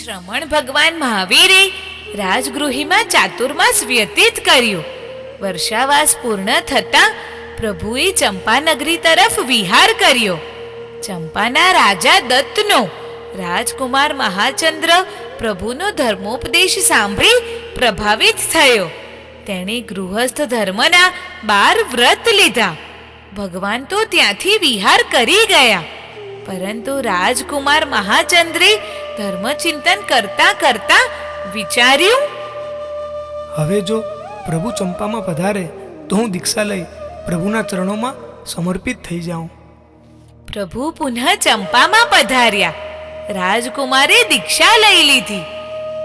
શ્રમણ ભગવાન મહાવીરે રાજગૃહીમાં ચાતુર્માસ વ્યતીત કર્યું. વર્ષાવાસ પૂર્ણ થતાં પ્રભુએ ચંપાનગરી તરફ વિહાર કર્યો. ચંપાના રાજા દત્તનો રાજકુમાર મહાચંદ્ર પ્રભુનો ધર્મોપદેશ સાંભળી પ્રભાવિત થયો. તેણે ગૃહસ્થ ધર્મના 12 વ્રત લીધા. ભગવાન તો ત્યાંથી વિહાર કરી ગયા, પરંતુ રાજકુમાર મહાચંદ્રે ધર્મચિંતન કરતા કરતા વિચાર્યું, હવે જો પ્રભુ ચંપામાં પધારે તો હું દીક્ષા લઈ પ્રભુના ચરણોમાં સમર્પિત થઈ જાઉં. પ્રભુ પુનઃ ચંપામાં પધાર્યા. રાજકુમારે દીક્ષા લઈ લીધી.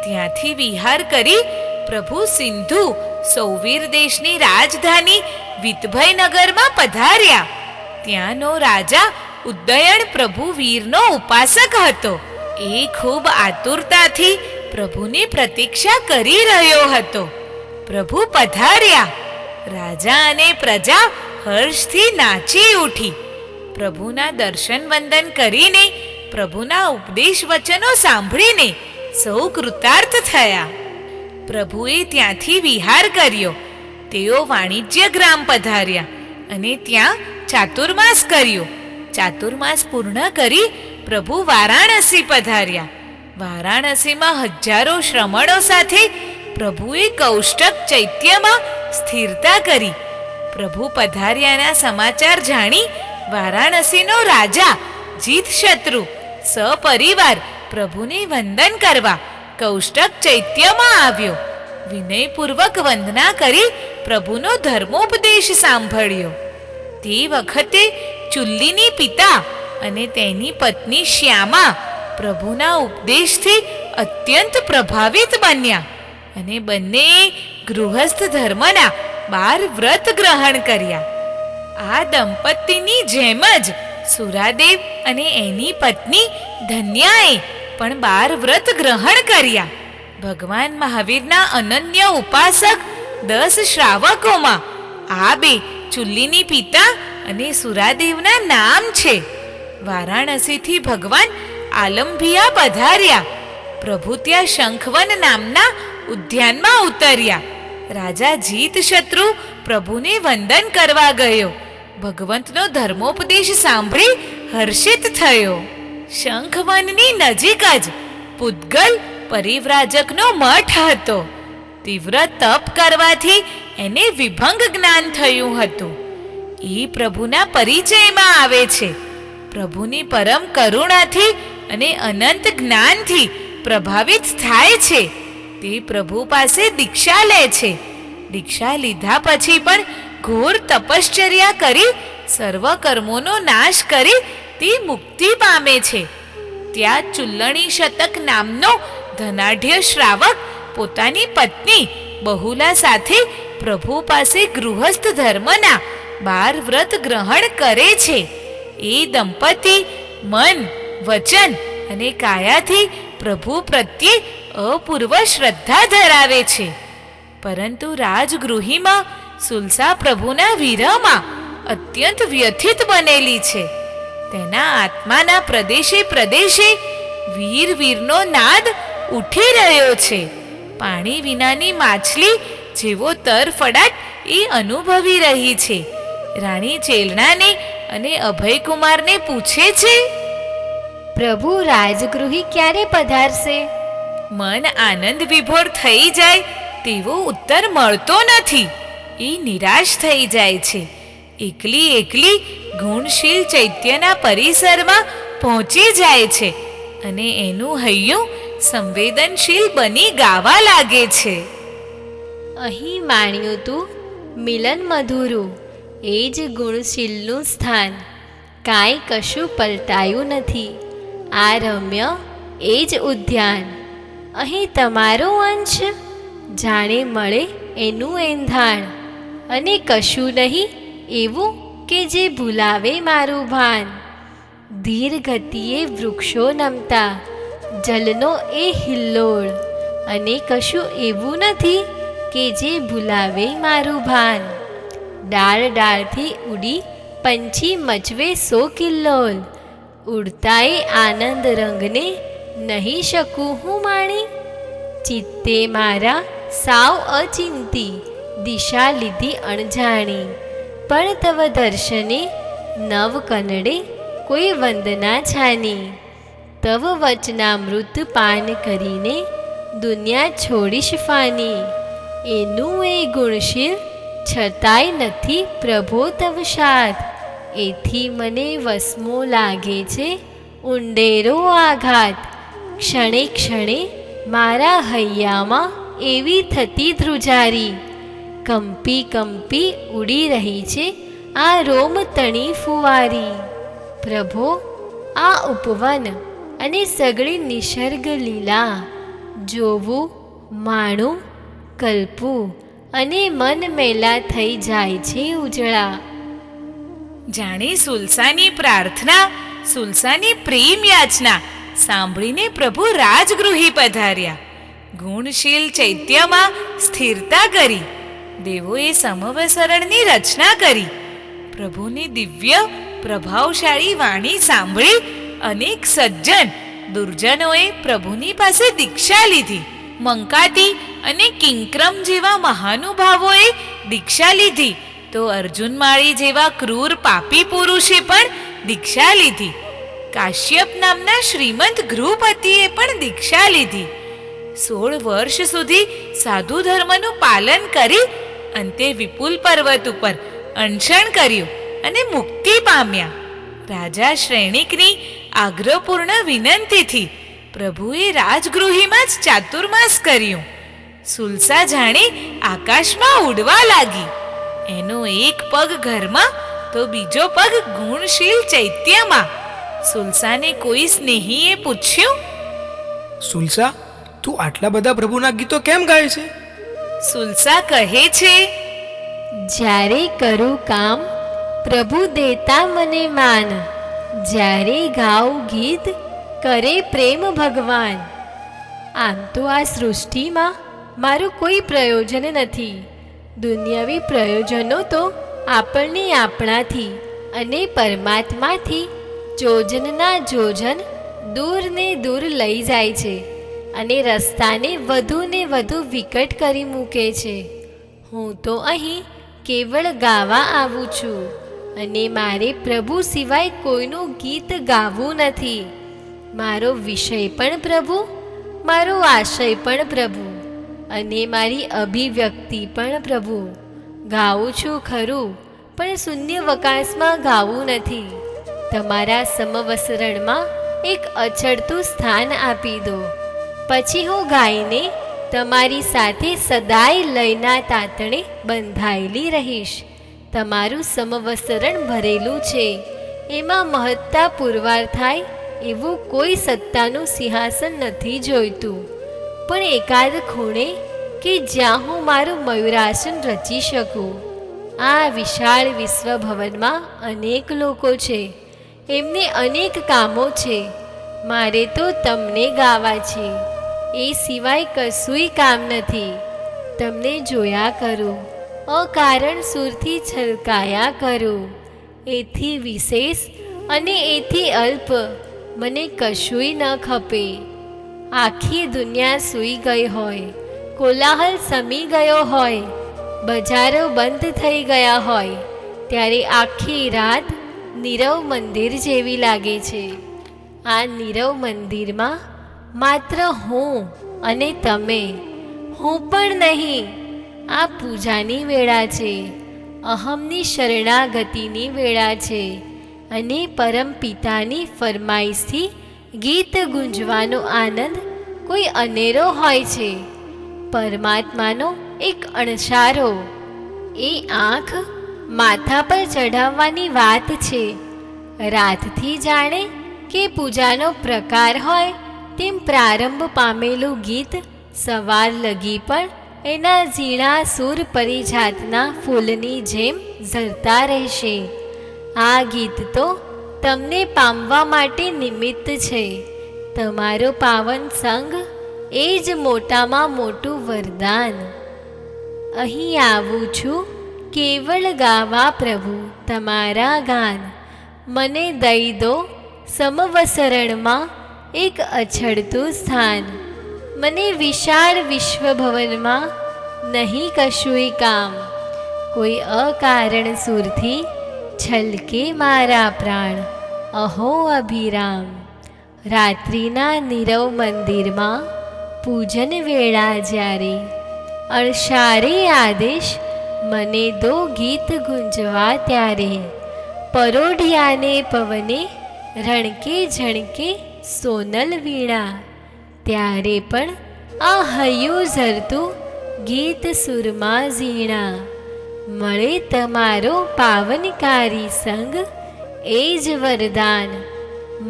ત્યાંથી વિહાર કરી પ્રભુ સિંધુ સૌવીર દેશની રાજધાની વિતભયનગરમાં પધાર્યા. ત્યાંનો રાજા ઉદયણ પ્રભુ વીરનો ઉપાસક હતો. એ ખૂબ આતુરતાથી પ્રભુની પ્રતીક્ષા કરી રહ્યો હતો. પ્રભુ પધાર્યા. રાજા અને પ્રજા હર્ષથી નાચી ઉઠી. પ્રભુના દર્શન વંદન કરીને, પ્રભુના ઉપદેશ વચનો સાંભળીને સૌ કૃતાર્થ થયા. પ્રભુએ ત્યાંથી વિહાર કર્યો. તેઓ વાણિજ્ય ગ્રામ પધાર્યા અને ત્યાં ચાતુર્માસ કર્યો. ચાતુર્માસ પૂર્ણ કરી પ્રભુ વારાણસી પધાર્યા. વારાણસીમાં હજારો શ્રમણો સાથે પ્રભુએ કૌષ્ટક ચૈત્યમાં સ્થિરતા કરી. પ્રભુ પધાર્યાના સમાચાર જાણી વારાણસીનો રાજા જીતશત્રુ સપરિવાર પ્રભુને વંદન કરવા કૌષ્ટક ચૈત્યમાં આવ્યો. વિનયપૂર્વક વંદના કરી પ્રભુનો ધર્મોપદેશ સાંભળ્યો. તે વખતે ચુલ્લીની પિતા અને તેની પત્ની શ્યામા પ્રભુના ઉપદેશથી અત્યંત પ્રભાવિત બન્યા અને બંનેએ ગૃહસ્થ ધર્મના 12 વ્રત ગ્રહણ કર્યા. આ દંપતીની જેમ જ સુરાદેવ અને એની પત્ની ધન્યાએ પણ 12 વ્રત ગ્રહણ કર્યા. ભગવાન મહાવીરના અનન્ય ઉપાસક 10 શ્રાવકોમાં આ 2 ચુલ્લીની પિતા અને સુરાદેવના નામ છે. વારાણસીથી ભગવાન આલંભિયા પધાર્યા. પ્રભુ ત્યાં શંખવન નામના ઉદ્યાનમાં ઉતર્યા. રાજા જીતશત્રુ પ્રભુને વંદન કરવા ગયો. ભગવંતનો ધર્મોપદેશ સાંભળી હર્ષિત થયો. શંખવનની નજીક જ પૂતગલ પરિવ્રાજકનો મઠ હતો. તીવ્ર તપ કરવાથી એને વિભંગ જ્ઞાન થયું હતું. એ પ્રભુના પરિચયમાં આવે છે. પ્રભુની પરમ કરુણાથી અને અનંત જ્ઞાનથી પ્રભાવિત થાય છે. તે પ્રભુ પાસે દીક્ષા લે છે. દીક્ષા લીધા પછી પણ ઘોર તપશ્ચર્યા કરી સર્વ કર્મોનો નાશ કરી તે મુક્તિ પામે છે. ત્યાં ચુલ્લણી શતક નામનો ધનાઢ્ય શ્રાવક પોતાની પત્ની બહુલા સાથે પ્રભુ પાસે ગૃહસ્થ ધર્મના 12 વ્રત ગ્રહણ કરે છે. એ દંપતી મન, વચન અને કાયાથી પ્રભુ પ્રત્યે અપૂર્વ શ્રદ્ધા ધરાવે છે. પરંતુ રાજગૃહીમાં સુલસા પ્રભુના વિરહમાં અત્યંત વ્યથિત બનેલી છે. તેના આત્માના પ્રદેશે પ્રદેશે વીર વીરનો નાદ ઉઠી રહ્યો છે. પાણી વિનાની માછલી જેવો તરફડાટ એ અનુભવી રહી છે. રાણી ચેલનાને અને અભયકુમારને પૂછે છે, પ્રભુ રાજગૃહી ક્યારે પધારશે? મન આનંદ વિભોર થઈ જાય તેવો ઉત્તર મળતો નથી. એ નિરાશ થઈ જાય છે. એકલી એકલી ગુણશીલ ચૈત્યના પરિસરમાં પહોંચી જાય છે અને એનું હૈયું સંવેદનશીલ બની ગાવા લાગે છે. અહીં માણ્યું તું મિલન મધુરું, એ જ ગુણશીલનું સ્થાન. કાંઈ કશું પલટાયું નથી. આ રમ્ય એ જ ઉદ્યાન. અહીં તમારો અંશ જાણે મળે એનું એંધાણ. અને કશું નહીં એવું કે જે ભૂલાવે મારું ભાન. ધીર ગતિએ વૃક્ષો નમતા, જલનો એ હિલ્લોળ. અને કશું એવું નથી કે જે ભૂલાવે મારું ભાન. ડાળ ડાળથી ઉડી પંછી મચવે સો કિલ્લોલ. ઉડતાએ આનંદ રંગને નહીં શકું હું માણી. ચિત્તે મારા સાવ અચિંતી, દિશા લીધી અણજાણી. પણ તવ દર્શને નવ કનડે કોઈ વંદના છાની. તવ વચનામૃત પાન કરીને દુનિયા છોડીશ ફાની. એનું એ ગુણશીલ છતાંય નથી પ્રભો તવ સાથ. એથી મને વસમો લાગે છે ઊંડેરો આઘાત. ક્ષણે ક્ષણે મારા હૈયામાં એવી થતી ધ્રુજારી. કંપી કંપી ઉડી રહી છે આ રોમ તણી ફુવારી. પ્રભો, આ ઉપવન અને સગળી નિસર્ગ લીલા જોવું, માણું, કલ્પવું અને મન મેલા થઈ જાય છે ઉજળા. જાણે સુલસાની પ્રાર્થના, સુલસાની પ્રેમ યાચના સાંભળીને પ્રભુ રાજગૃહી પધાર્યા. ગુણશીલ ચૈત્યમાં સ્થિરતા કરી દેવોએ સમવસરણની રચના કરી. પ્રભુની દિવ્ય પ્રભાવશાળી વાણી સાંભળી અનેક સજ્જન દુર્જનોએ પ્રભુની પાસે દીક્ષા લીધી. મંકાતી અને કિંક્રમ જેવા મહાનુભાવોએ દીક્ષા લીધી તો અર્જુનમાળી જેવા ક્રૂર પાપી પુરુષે પણ દીક્ષા લીધી. કાશ્યપ નામના શ્રીમંત ગૃહપતિએ પણ દીક્ષા લીધી. 16 વર્ષ સુધી સાધુ ધર્મનું પાલન કરી અંતે વિપુલ પર્વત ઉપર અનશન કર્યું અને મુક્તિ પામ્યા. રાજા શ્રેણિકની આગ્રહપૂર્ણ વિનંતીથી પ્રભુએ રાજગૃહીમાં જ ચાતુર્માસ કર્યું. સુલસા જાણે આકાશમાં ઉડવા લાગી. એનો એક પગ ઘરમાં તો બીજો પગ ગુણશીલ ચૈત્યમાં. સુલસાને કોઈ સ્નેહીએ પૂછ્યું, સુલસા, તું આટલા બધા પ્રભુના ગીતો કેમ ગાય છે? સુલસા કહે છે, જ્યારે કરું કામ પ્રભુ દેતા મને માન. જ્યારે ગાઉં ગીત કરે પ્રેમ ભગવાન. આમ તો આ સૃષ્ટિમાં મારું કોઈ પ્રયોજન નથી. દુનિયાવી પ્રયોજનો તો આપણને આપણાથી અને પરમાત્માથી જોજનના જોજન દૂર ને દૂર લઈ જાય છે અને રસ્તાને વધુ ને વધુ વિકટ કરી મૂકે છે. હું તો અહીં કેવળ ગાવા આવું છું અને મારે પ્રભુ સિવાય કોઈનું ગીત ગાવું નથી. મારો વિષય પણ પ્રભુ, મારો આશય પણ પ્રભુ અને મારી અભિવ્યક્તિ પણ પ્રભુ. ગાઉં છું ખરું, પણ શૂન્યવકાશમાં ગાવું નથી. તમારા સમવસરણમાં એક અચળતું સ્થાન આપી દો, પછી હું ગાઈને તમારી સાથે સદાય લયના તાતણે બંધાયેલી રહીશ. તમારું સમવસરણ ભરેલું છે, એમાં મહત્તા પુરવાર થાય એવું કોઈ સત્તાનું સિંહાસન નથી જોઈતું, પણ એકાદ ખૂણે કે જ્યાં હું મારું મયુરાસન રચી શકું. આ વિશાળ વિશ્વભવનમાં અનેક લોકો છે, એમને અનેક કામો છે. મારે તો તમને ગાવા છે, એ સિવાય કશુંય કામ નથી. તમને જોયા કરું, અકારણ સુરથી છલકાયા કરું. એથી વિશેષ અને એથી અલ્પ મને કશુંય ન ખપે. આખી દુનિયા સૂઈ ગઈ હોય, કોલાહલ સમી ગયો હોય, બજારો બંધ થઈ ગયા હોય, ત્યારે આખી રાત નીરવ મંદિર જેવી લાગે છે. આ નીરવ મંદિરમાં માત્ર હું અને તમે, હું પણ નહીં. આ પૂજાની વેળા છે, અહમની શરણાગતિની વેળા છે અને પરમપિતાની ફરમાઈશથી ગીત ગુંજવાનો આનંદ કોઈ અનેરો હોય છે. પરમાત્માનો એક અણસારો, એ આંખ માથા પર ચઢાવવાની વાત છે. રાતથી જાણે કે પૂજાનો પ્રકાર હોય તેમ પ્રારંભ પામેલું ગીત સવાર લગી પણ એના ઝીણા સૂર પરિજાતના ફૂલની જેમ ઝરતા રહેશે. આ ગીત તો તમને પામવા માટે નિમિત્ત છે. તમારો પાવન સંગ એ જ મોટામાં મોટું વરદાન. અહીં આવું છું કેવળ ગાવા પ્રભુ તમારા ગાન. મને દઈ દો સમવસરણમાં એક અછડતું સ્થાન. મને વિશાળ વિશ્વભવનમાં નહીં કશુંય કામ. કોઈ અકારણ સુરથી છલકે મારા પ્રાણ. અહો અભિરામ. રાત્રિના નીરવ મંદિરમાં પૂજન વેળા જ્યારે અણસારે આદેશ મને દો ગીત ગુંજવા ત્યારે. પરોઢિયાને પવને રણકે ઝણકે સોનલ વીણા. ત્યારે પણ આ હૈયું ઝરતું ગીત સુરમાં ઝીણા. મળે તમારો પાવનકારી સંગ એ જ વરદાન.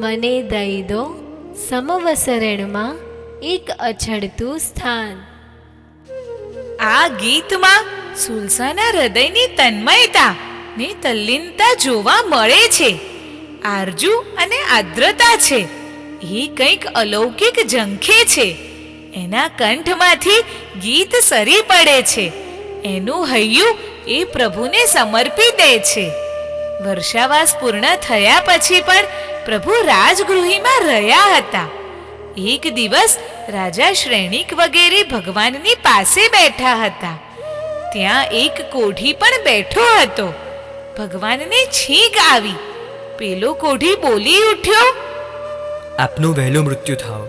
મને દઈ દો સમવસરણમાં એક અછડતું સ્થાન. આ ગીતમાં સુલસાના હૃદયની તન્મયતા ને તલ્લીનતા જોવા મળે છે. આરજુ અને આદ્રતા છે. એ કંઈક અલૌકિક ઝંખે છે. એના કંઠમાંથી ગીત સરી પડે છે. એનું હૈયું એ પ્રભુને સમર્પી દે છે. વર્ષાવાસ પૂર્ણ થયા પછી પણ પ્રભુ રાજગૃહમાં રહ્યા હતા. એક દિવસ રાજા શ્રેણિક વગેરે ભગવાનની પાસે બેઠા હતા. ત્યાં એક કોઢી પણ બેઠો હતો. ભગવાનને છીંક આવી. પેલો કોઢી બોલી ઉઠ્યો, આપનું વહેલું મૃત્યુ થાવ.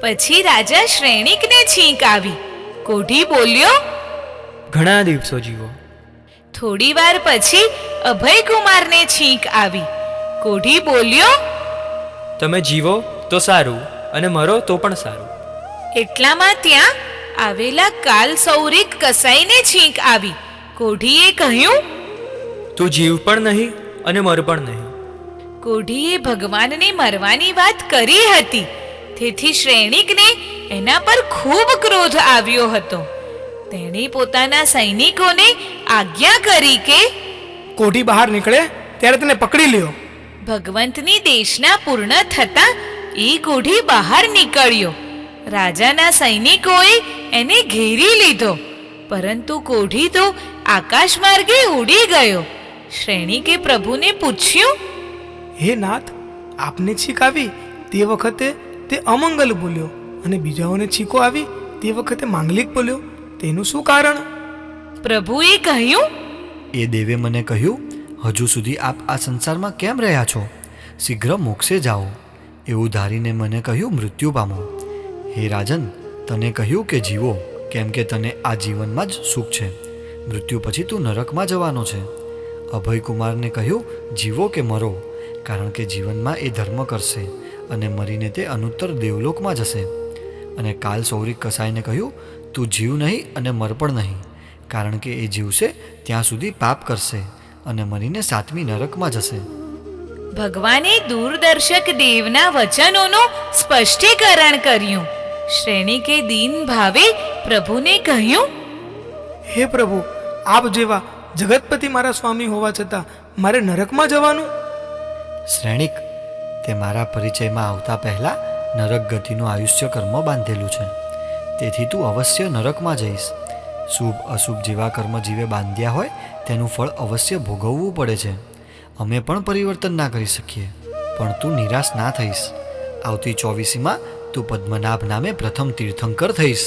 પછી રાજા શ્રેણિકને છીંક આવી. કોઢી બોલ્યો, ઘણા દિવસો જીવો. થોડી વાર પછી અભયકુમારને છીંક આવી. કોઢી બોલ્યો, તમે જીવો તો સારું અને મરો તો પણ સારું. એટલામાં ત્યાં આવેલા કાલ સૌરિક કસાઈને છીંક આવી. કોઢીએ કહ્યું, તું જીવ પણ નહીં અને મર પણ નહીં. કોઢીએ ભગવાનને મરવાની વાત કરી હતી. તેથી શ્રેણિકને એના પર ખૂબ ક્રોધ આવ્યો હતો. તેણે પોતાના સૈનિકોને આજ્ઞા કરી કે કોઢી બહાર નીકળે ત્યારે તેને પકડી લ્યો. ભગવંતની દેશના પૂર્ણ થતાં એ કોઢી બહાર નીકળ્યો. રાજાના સૈનિકોએ એને ઘેરી લીધો, પરંતુ કોઢી તો આકાશ માર્ગે ઉડી ગયો. શ્રેણિકે પ્રભુને પૂછ્યું, હે નાથ, આપને છીંક આવી તે વખતે તે અમંગલ બોલ્યો અને બીજાઓને છીંકો આવી તે વખતે માંગલિક બોલ્યો. તેનું શું કારણ? પ્રભુએ કહ્યું, એ દેવે મને કહ્યું, હજુ સુધી આપ આ સંસારમાં કેમ રહ્યા છો? શીઘ્ર મોક્ષે જાઓ. એવું ધારીને મને કહ્યું, મૃત્યુ પામો. હે રાજન, તને કહ્યું કે જીવો, કેમ કે તને આ જીવનમાં જ સુખ છે. મૃત્યુ પછી તું નરકમાં જવાનો છે. અભયકુમારને કહ્યું, જીવો કે મરો, કારણ કે જીવનમાં એ ધર્મ કરશે અને મરીને તે અનુત્તર દેવલોકમાં જશે. અને કાલ સૌરિક કસાઈને કહ્યું, તું જીવ નહીં અને મર પણ નહીં, કારણ કે એ જીવશે ત્યાં સુધી પાપ કરશે અને મરીને સાતમી નરકમાં જશે. ભગવાને દૂરદર્શક દેવના વચનોનું સ્પષ્ટીકરણ કર્યું. શ્રેણિકે દીન ભાવે પ્રભુને કહ્યું, હે પ્રભુ, આપ જેવા જગતપતિ મારા સ્વામી હોવા છતાં મારે નરકમાં જવાનું? શ્રેણિક, તે મારા પરિચયમાં આવતા પહેલાં નરક ગતિનું આયુષ્ય કર્મ બાંધેલું છે. તેથી તું અવશ્ય નરકમાં જઈશ. શુભ અશુભ જેવા કર્મ જીવે બાંધ્યા હોય તેનું ફળ અવશ્ય ભોગવવું પડે છે. અમે પણ પરિવર્તન ના કરી શકીએ, પણ તું નિરાશ ના થઈશ. આવતી 24મીમાં તું પદ્મનાભ નામે પ્રથમ તીર્થંકર થઈશ.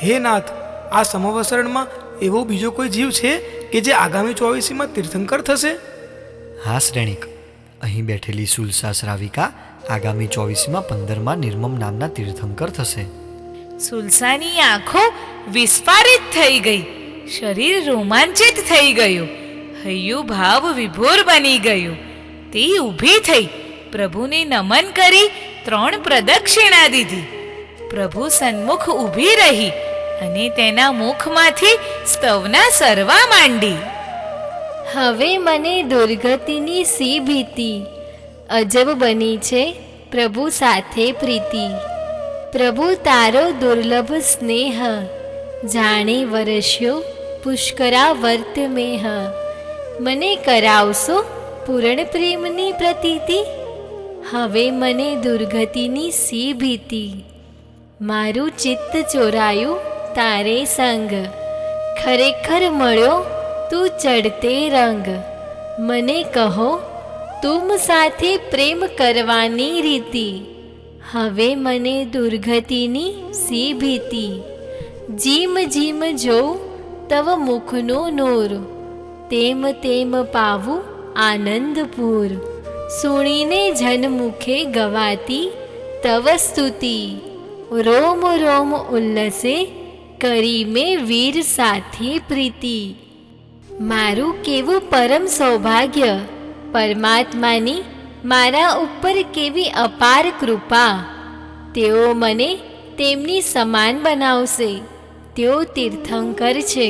હે નાથ, આ સમવસરણમાં એવો બીજો કોઈ જીવ છે કે જે આગામી 24મીમાં તીર્થંકર થશે? હા શ્રેણિક, અહીં બેઠેલી સુલસા શ્રાવિકા આગામી 24મીમાં 15મા નિર્મમ નામના તીર્થંકર થશે. સુલસાની આંખો વિસ્ફારિત થઈ ગઈ. શરીર રોમાંચિત થઈ ગયું. હૈયું ભાવ વિભોર બની ગયું. તે ઊભી થઈ પ્રભુને નમન કરી 3 પ્રદક્ષિણા દીધી. પ્રભુ સન્મુખ ઊભી રહી અને તેના મુખમાંથી સ્તવના સરવા માંડી. હવે મને દુર્ગતિની સી ભીતિ, અજબ બની છે પ્રભુ સાથે પ્રીતિ. પ્રભુ તારો દુર્લભ સ્નેહ, જાણે વરસ્યો પુષ્કરા વર્ત મેહ. મને કરાવશો પૂર્ણ પ્રેમની પ્રતીતિ. હવે મને દુર્ગતિની સી ભીતિ. મારું ચિત્ત ચોરાયું તારે સંગ, ખરેખર મળ્યો તું ચડતે રંગ. મને કહો તુમ સાથે પ્રેમ કરવાની રીતિ. હવે મને દુર્ગતિની સી ભીતિ, જીમ જીમ જોઉં તવ મુખનો નૂર, તેમ તેમ પાવું આનંદપૂર, સુણીને જનમુખે ગવાતી તવ સ્તુતિ, રોમ રોમ ઉલ્લસે કરી મેં વીર સાથે પ્રીતિ. મારું કેવું પરમ સૌભાગ્ય, પરમાત્માની મારા ઉપર કેવી અપાર કૃપા. તેઓ મને તેમની સમાન બનાવશે. તેઓ તીર્થંકર છે,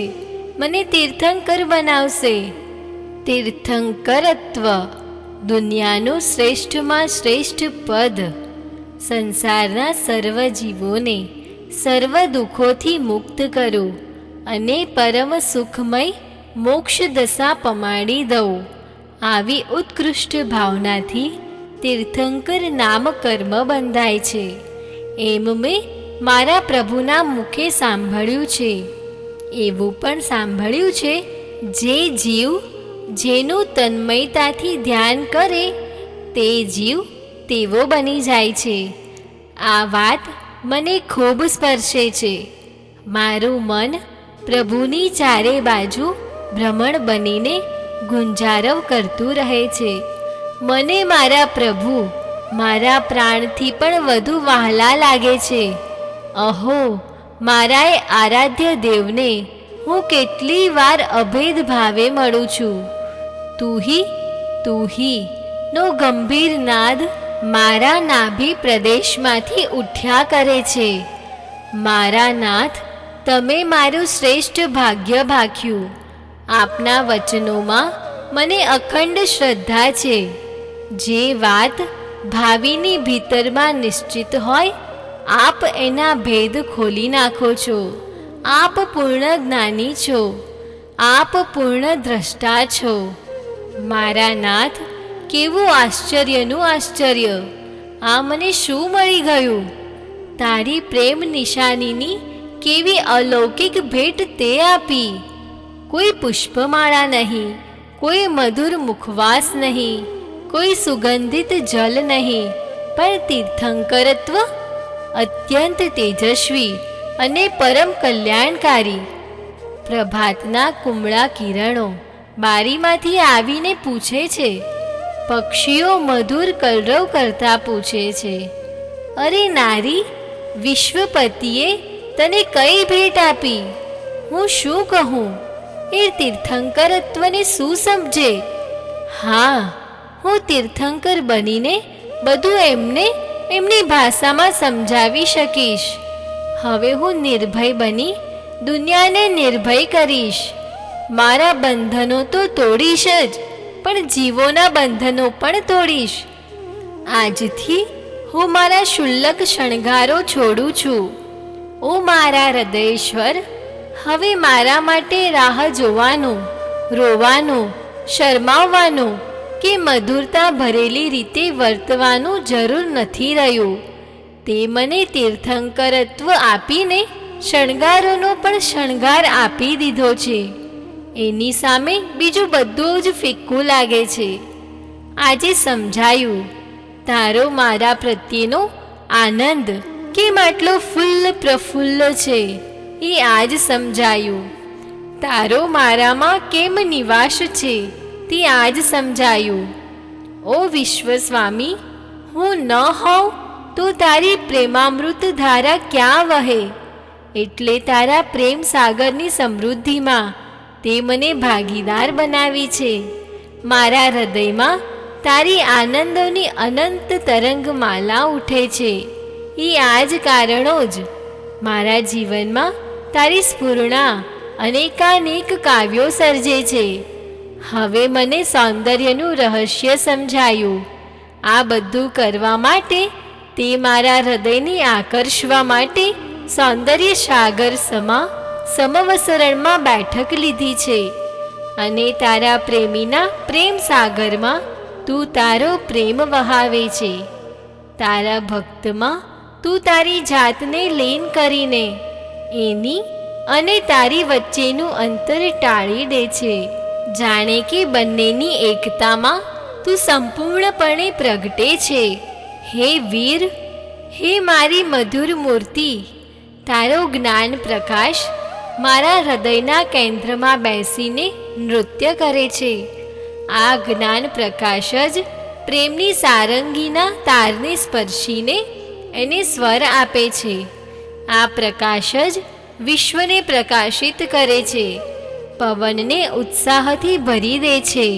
મને તીર્થંકર બનાવશે. તીર્થંકરત્વ દુનિયાનું શ્રેષ્ઠમાં શ્રેષ્ઠ પદ. સંસારના સર્વ જીવોને સર્વ દુઃખોથી મુક્ત કરો અને પરમ સુખમય મોક્ષ દશા પમાડી દઉં. આવી ઉત્કૃષ્ટ ભાવનાથી તીર્થંકર નામ કર્મ બંધાય છે, એમ મેં મારા પ્રભુના મુખે સાંભળ્યું છે. એવું પણ સાંભળ્યું છે, જે જીવ જેનું તન્મયતાથી ધ્યાન કરે તે જીવ તેવો બની જાય છે. આ વાત મને ખૂબ સ્પર્શે છે. મારું મન પ્રભુની ચારે બાજુ ભ્રમણ બનીને ગુંજારવ કરતું રહે છે. મને મારા પ્રભુ મારા પ્રાણથી પણ વધુ વહાલા લાગે છે. અહો, મારા એ આરાધ્ય દેવને હું કેટલી વાર અભેદ ભાવે મળું છું. તું હી નો ગંભીર નાદ મારા નાભી પ્રદેશમાંથી ઉઠ્યા કરે છે. મારા નાથ, તમે મારું શ્રેષ્ઠ ભાગ્ય ભાખ્યું. આપના વચનોમાં મને અખંડ શ્રદ્ધા છે. જે વાત ભાવિની ભીતરમાં નિશ્ચિત હોય, આપ એના ભેદ ખોલી નાખો છો. આપ પૂર્ણ જ્ઞાની છો, આપ પૂર્ણ દ્રષ્ટા છો. મારા નાથ, કેવું આશ્ચર્યનું આશ્ચર્ય! આ મને શું મળી ગયું? તારી પ્રેમ નિશાનીની કેવી અલૌકિક ભેટ તે આપી. કોઈ પુષ્પમાળા નહીં, કોઈ મધુર મુખવાસ નહીં, કોઈ સુગંધિત જલ નહીં, પણ તીર્થંકરત્વ અત્યંત તેજસ્વી અને પરમ કલ્યાણકારી. પ્રભાતના કુમળા કિરણો બારીમાંથી આવીને પૂછે છે. પક્ષીઓ મધુર કલરવ કરતા પૂછે છે, અરે નારી, વિશ્વપતિએ તને કઈ ભેટ આપી? હું શું કહું? એ તીર્થંકરત્વને શું સમજે? હા, હું તીર્થંકર બનીને બધું એમને એમની ભાષામાં સમજાવી શકીશ. હવે હું નિર્ભય બની દુનિયાને નિર્ભય કરીશ. મારા બંધનો તો તોડીશ જ, પણ જીવોના બંધનો પણ તોડીશ. આજથી હું મારા શુલ્લક શણગારો છોડું છું. ઓ મારા હૃદયેશ્વર, હવે મારા માટે રાહ જોવાનું, રોવાનું, શરમાવવાનું કે મધુરતા ભરેલી રીતે વર્તવાનું જરૂર નથી રહ્યું. તે મને તીર્થંકરત્વ આપીને શણગારોનો પણ શણગાર આપી દીધો છે. એની સામે બીજું બધું જ ફિક્કું લાગે છે. આજે સમજાયું, તારો મારા પ્રત્યેનો આનંદ કેમ આટલો ફૂલ્લ પ્રફુલ્લ છે, એ આજ સમજાયું. તારો મારામાં કેમ નિવાસ છે, તે આજ સમજાયું. ઓ વિશ્વસ્વામી, હું ન હોઉં તો તારી પ્રેમામૃત ધારા ક્યાં વહે? એટલે તારા પ્રેમ સાગરની સમૃદ્ધિમાં તે મને ભાગીદાર બનાવી છે. મારા હૃદયમાં તારી આનંદોની અનંત તરંગમાલા ઉઠે છે. એ આ જ કારણો જ મારા જીવનમાં તારી સ્ફુરણા અનેકાનેક કાવ્યો સર્જે છે. હવે મને સૌંદર્યનું રહસ્ય સમજાયું. આ બધું કરવા માટે તે મારા હૃદયને આકર્ષવા માટે સૌંદર્ય સાગર સમવસરણમાં બેઠક લીધી છે. અને તારા પ્રેમીના પ્રેમ સાગરમાં તું તારો પ્રેમ વહાવે છે. તારા ભક્તમાં તું તારી જાતને લીન કરીને એની અને તારી વચ્ચેનું અંતર ટાળી દે છે. જાણે કે બંનેની એકતામાં તું સંપૂર્ણપણે પ્રગટે છે. હે વીર, હે મારી મધુર મૂર્તિ, તારો જ્ઞાન પ્રકાશ મારા હૃદયના કેન્દ્રમાં બેસીને નૃત્ય કરે છે. આ જ્ઞાન પ્રકાશ જ પ્રેમની સારંગીના તારને સ્પર્શીને એને સ્વર આપે છે. આ પ્રકાશ જ વિશ્વને પ્રકાશિત કરે છે, પવનને ઉત્સાહથી ભરી દે છે,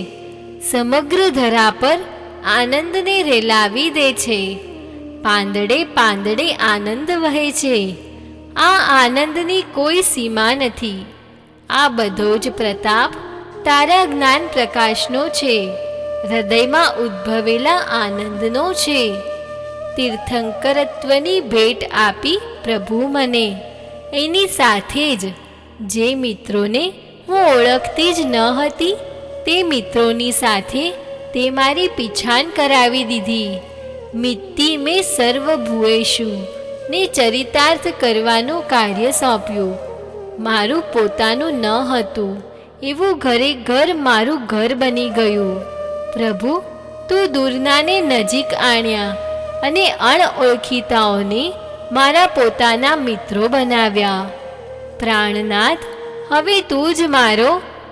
સમગ્ર ધરા પર આનંદને રેલાવી દે છે. પાંદડે પાંદડે આનંદ વહે છે. આ આનંદની કોઈ સીમા નથી. આ બધો જ પ્રતાપ તારા જ્ઞાન પ્રકાશનો છે, હૃદયમાં ઉદ્ભવેલા આનંદનો છે. તીર્થંકરત્વની ભેટ આપી પ્રભુ મને, એની સાથે જ જે મિત્રોને હું ઓળખતી જ ન હતી તે મિત્રોની સાથે તે મારી પીછાણ કરાવી દીધી. મિત્તી મેં સર્વ ભુએશુ ને ચરિતાર્થ કરવાનું કાર્ય સોંપ્યું. મારું પોતાનું ન હતું એવું ઘરે ઘર મારું ઘર બની ગયું. પ્રભુ, તું દૂરનાને નજીક આણ્યા અને અણઓળખીતાઓને મારા પોતાના મિત્રો બનાવ્યા. પ્રાણનાથ, હવે તું જ મારો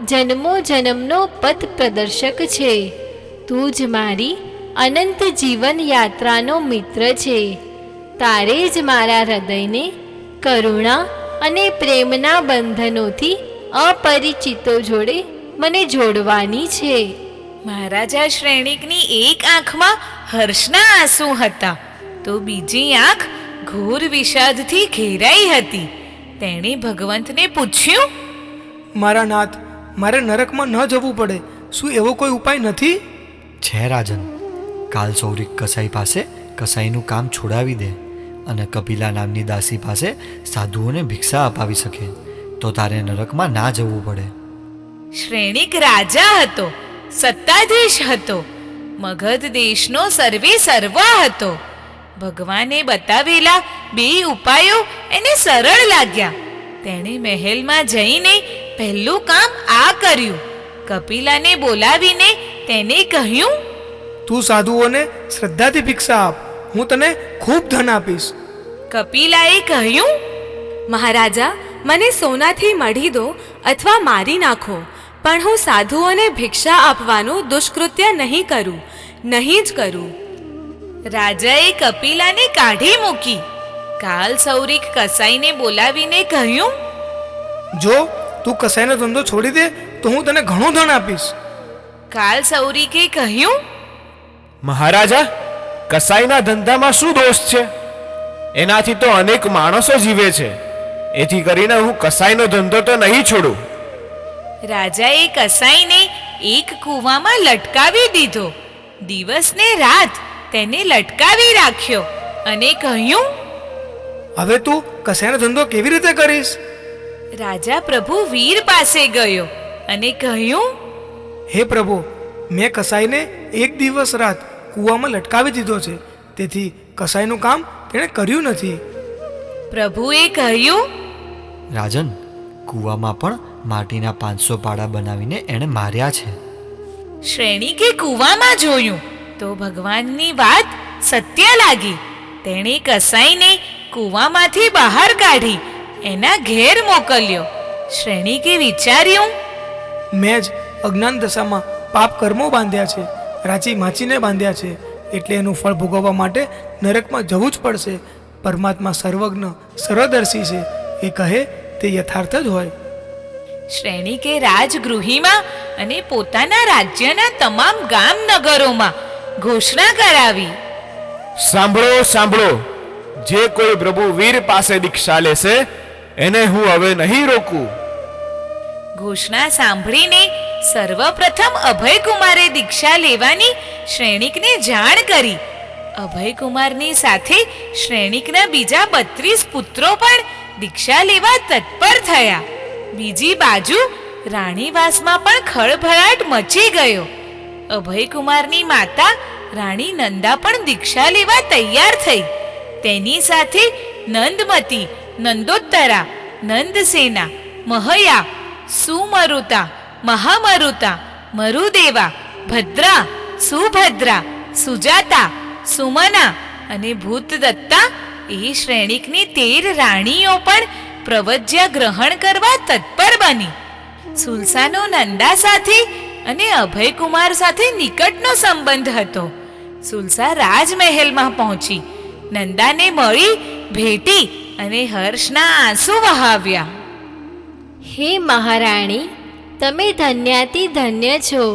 જન્મો જન્મનો પથ પ્રદર્શક છે. તું જ મારી અનંત જીવન યાત્રાનો મિત્ર છે. તારે જ મારા હૃદયને કરુણા અને પ્રેમના બંધનોથી અપરિચિતો જોડે મને જોડવાની છે. મહારાજા શ્રેણિકની એક આંખમાં હર્ષના આંસુ હતા તો બીજી આંખ ઘોર વિષાદથી ઘેરાઈ હતી. તેણે ભગવંતને પૂછ્યું, મારા નાથ, મારે નરકમાં ન જવું પડે, શું એવો કોઈ ઉપાય નથી? છે રાજન. કાલ સૌરિક કસાઈ પાસે કસાઈનું કામ છોડાવી દે અને કપિલા નામની દાસી પાસે સાધુઓને ભિક્ષા અપાવી શકે તો તારે નરકમાં ના જવું પડે. શ્રેણિક રાજા હતો, સત્તાધીશ હતો, મગધ દેશનો સર્વે સર્વા હતો. ભગવાને બતાવેલા બે ઉપાયો એને સરળ લાગ્યા. તેણે મહેલમાં જઈને પહેલું કામ આ કર્યું. કપિલાને બોલાવીને તેને કહ્યું, તું સાધુઓને શ્રદ્ધાથી ભિક્ષા આપ, હું તને ખૂબ ધન આપીશ. કપિલાએ કહ્યું, મહારાજા, મને સોનાથી મઢી દો અથવા મારી નાખો, પણ હું સાધુઓને ભિક્ષા આપવાનું દુષ્કૃત્ય નહીં કરું, નહીં જ કરું. રાજાએ કપિલાને કાઢી મૂકી. કાલ સૌરિક કસાઈને બોલાવીને કહ્યું, જો તું કસાઈનો ધંધો છોડી દે તો હું તને ઘણું ધન આપીશ. કાલ સૌરિકે કહ્યું, મહારાજા, કસાઈના ધંધામાં શું દોષ છે? એનાથી તો અનેક માણસો જીવે છે. એથી કરીને હું કસાઈનો ધંધો તો નહીં છોડું. રાજાએ કસાઈને એક કૂવામાં લટકાવી દીધો. દિવસ ને રાત તેને લટકાવી રાખ્યો અને કહ્યું, હવે તું કસાઈનો ધંધો કેવી રીતે કરીશ? રાજા પ્રભુ વીર પાસે ગયો અને કહ્યું, હે પ્રભુ, મેં કસાઈને એક દિવસ રાત કૂવામાં લટકાવી દીધો છે, તેથી કસાઈનું કામ તેણે કર્યું નથી. પ્રભુએ કહ્યું, રાજન, કૂવામાં પણ માટીના 500 પાડા બનાવીને એણે માર્યા છે. શ્રેણિકે કૂવામાં જોયું તો ભગવાનની વાત સત્ય લાગી. તેણે કસાઈને કૂવામાંથી બહાર કાઢી એના ઘેર મોકલ્યો. શ્રેણિકે વિચાર્યું, મેં જ અજ્ઞાન દશામાં પાપ કર્મો બાંધ્યા છે, રાચી માચીને બાંધ્યા છે, એટલે એનું ફળ ભોગવવા માટે નરકમાં જવું જ પડશે. પરમાત્મા સર્વજ્ઞ સર્વદર્શી છે, એ કહે તે યથાર્થ જ હોય. શ્રેણિકે રાજગૃહીમાં અને પોતાના રાજ્યના તમામ ગામ નગરોમાં ઘોષણા કરાવી, સાંભળો, સાંભળો, જે કોઈ પ્રભુ વીર પાસે દીક્ષા લેશે એને હું હવે નહીં રોકું. ઘોષણા સાંભળીને સર્વપ્રથમ અભયકુમારે દીક્ષા લેવાની શ્રેણિકને જાણ કરી. અભયકુમારની સાથે શ્રેણિકના બીજા 32 પુત્રો પણ દીક્ષા લેવા તત્પર થયા. બીજી બાજુ રાણીવાસમાં પણ ખળભળાટ મચી ગયો. અભયકુમારની માતા રાણી નંદા પણ દીક્ષા લેવા તૈયાર થઈ. તેની સાથે નંદમતી, નંદોત્તરા, નંદસેના, મહયા, સુમરુતા, મહામરુતા, મરુદેવા, ભદ્રા, સુભદ્રા, સુજાતા, સુમના અને ભૂતદત્તા એ શ્રેણિકની 13 રાણીઓ પણ પ્રવજ્યા ગ્રહણ કરવા તત્પર બની. સુલસાનો નંદા સાથે અને અભયકુમાર સાથે નિકટનો સંબંધ હતો. સુલસા રાજમહેલમાં પહોંચી, નંદાને મળી, ભેટી અને હર્ષના આંસુ વહાવ્યા. હે મહારાણી, તમે ધન્યાતિ ધન્ય છો.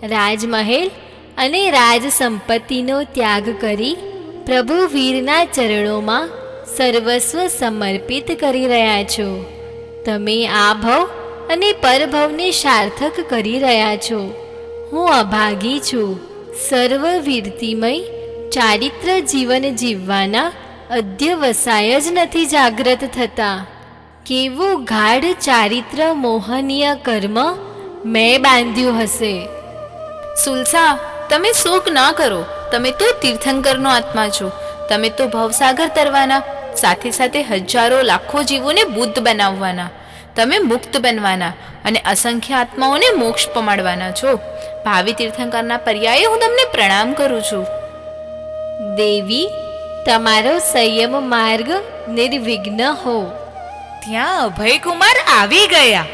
રાજમહેલ અને રાજ સંપત્તિનો ત્યાગ કરી પ્રભુ વીરના ચરણોમાં સર્વસ્વ સમર્પિત કરી રહ્યા છો. તમે આ ભવ અને પરભવને સાર્થક કરી રહ્યા છો. હું અભાગી છું. સર્વ વીરતિમય ચારિત્ર જીવન જીવવાના અધ્યવસાય જ નથી જાગ્રત થતા. કેવું ગાઢ ચારિત્ર મોહનીય કર્મ મેં બાંધ્યું હશે. સુલસા, તમે શોક ના કરો. તમે તો તીર્થંકરનો આત્મા છો. તમે તો ભવસાગર તરવાના, સાથે સાથે હજારો લાખો જીવોને બુદ્ધ બનાવવાના. તમે મુક્ત બનવાના અને અસંખ્ય આત્માઓને મોક્ષ પમાડવાના છો. ભાવિ તીર્થંકરના પર્યાয়ে હું તમને પ્રણામ કરું છું. દેવી, તમારો સંયમ માર્ગ નિર્વિઘ્ન હો. ત્યાં અભયકુમાર આવી ગયા.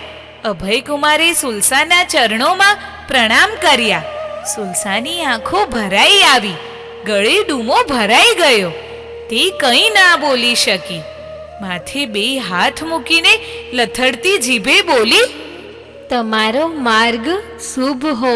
અભયકુમારે સુલસાના ચરણોમાં પ્રણામ કર્યા. સુલસાની આંખો ભરાઈ આવી, ગળે ડૂમો ભરાઈ ગયો. તે કંઈ ના બોલી શકી. માથે 2 હાથ મૂકીને લથડતી જીભે બોલી, તમારો માર્ગ શુભ હો.